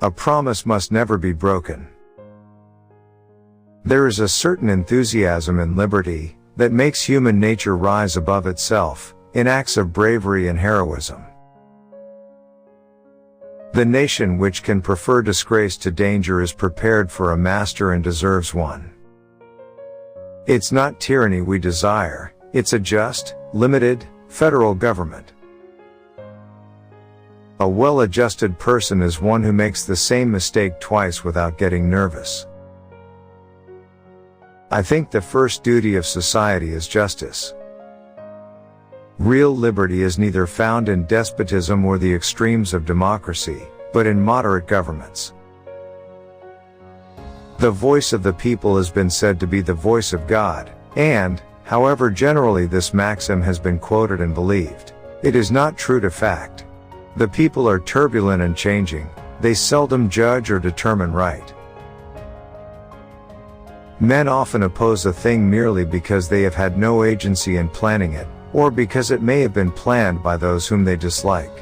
A promise must never be broken. There is a certain enthusiasm in liberty that makes human nature rise above itself, in acts of bravery and heroism. The nation which can prefer disgrace to danger is prepared for a master and deserves one. It's not tyranny we desire, it's a just, limited, federal government. A well-adjusted person is one who makes the same mistake twice without getting nervous. I think the first duty of society is justice. Real liberty is neither found in despotism or the extremes of democracy, but in moderate governments. The voice of the people has been said to be the voice of God, and, however generally this maxim has been quoted and believed, it is not true to fact. The people are turbulent and changing, they seldom judge or determine right. Men often oppose a thing merely because they have had no agency in planning it, or because it may have been planned by those whom they dislike.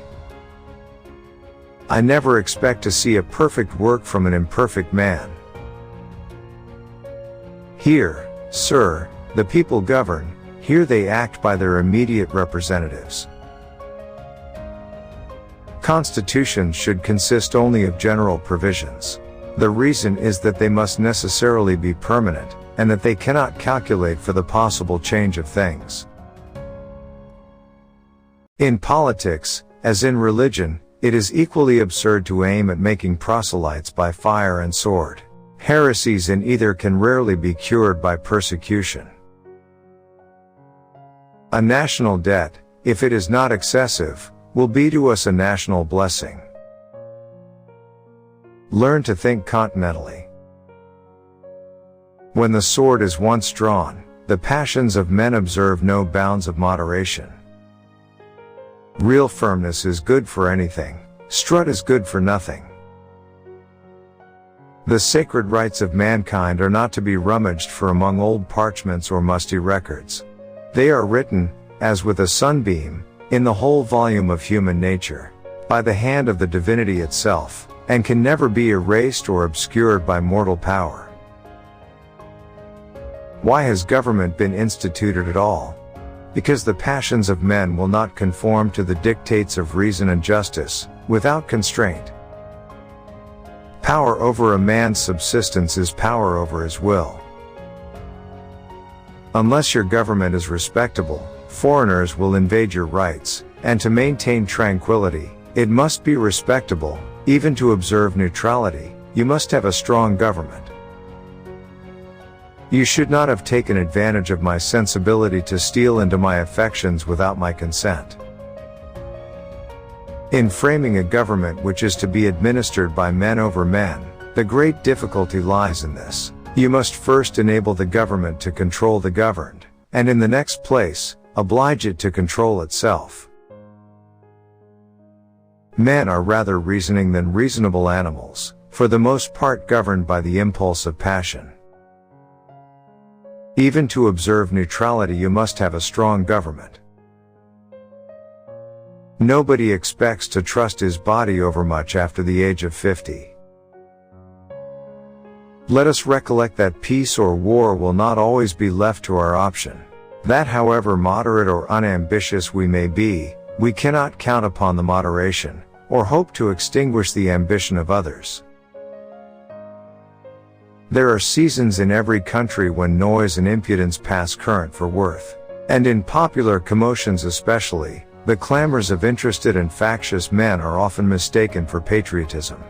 I never expect to see a perfect work from an imperfect man. Here, sir, the people govern, here they act by their immediate representatives. Constitutions should consist only of general provisions. The reason is that they must necessarily be permanent, and that they cannot calculate for the possible change of things. In politics, as in religion, it is equally absurd to aim at making proselytes by fire and sword. Heresies in either can rarely be cured by persecution. A national debt, if it is not excessive, will be to us a national blessing. Learn to think continentally. When the sword is once drawn, the passions of men observe no bounds of moderation. Real firmness is good for anything, strut is good for nothing. The sacred rights of mankind are not to be rummaged for among old parchments or musty records. They are written, as with a sunbeam, in the whole volume of human nature, by the hand of the divinity itself, and can never be erased or obscured by mortal power. Why has government been instituted at all? Because the passions of men will not conform to the dictates of reason and justice, without constraint. Power over a man's subsistence is power over his will. Unless your government is respectable, foreigners will invade your rights, and to maintain tranquility, it must be respectable. Even to observe neutrality, you must have a strong government. You should not have taken advantage of my sensibility to steal into my affections without my consent. In framing a government which is to be administered by men over men, the great difficulty lies in this. You must first enable the government to control the governed, and in the next place, oblige it to control itself. Men are rather reasoning than reasonable animals, for the most part governed by the impulse of passion. Even to observe neutrality you must have a strong government. Nobody expects to trust his body overmuch after the age of 50. Let us recollect that peace or war will not always be left to our option. That however moderate or unambitious we may be, we cannot count upon the moderation, or hope to extinguish the ambition of others. There are seasons in every country when noise and impudence pass current for worth. And in popular commotions especially, the clamors of interested and factious men are often mistaken for patriotism.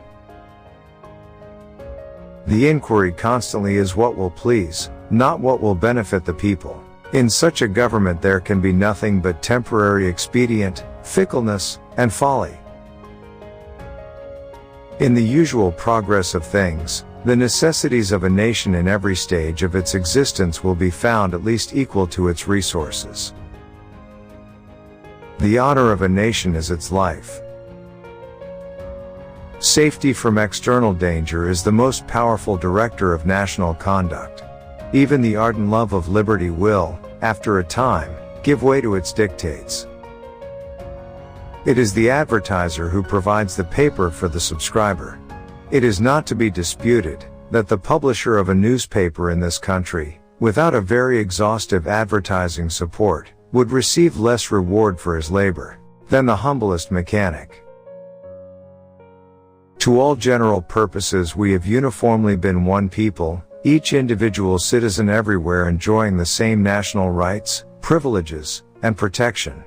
The inquiry constantly is what will please, not what will benefit the people. In such a government there can be nothing but temporary expedient, fickleness, and folly. In the usual progress of things, the necessities of a nation in every stage of its existence will be found at least equal to its resources. The honor of a nation is its life. Safety from external danger is the most powerful director of national conduct. Even the ardent love of liberty will, after a time, give way to its dictates. It is the advertiser who provides the paper for the subscriber. It is not to be disputed that the publisher of a newspaper in this country, without a very exhaustive advertising support, would receive less reward for his labor than the humblest mechanic. To all general purposes we have uniformly been one people, each individual citizen everywhere enjoying the same national rights, privileges, and protection.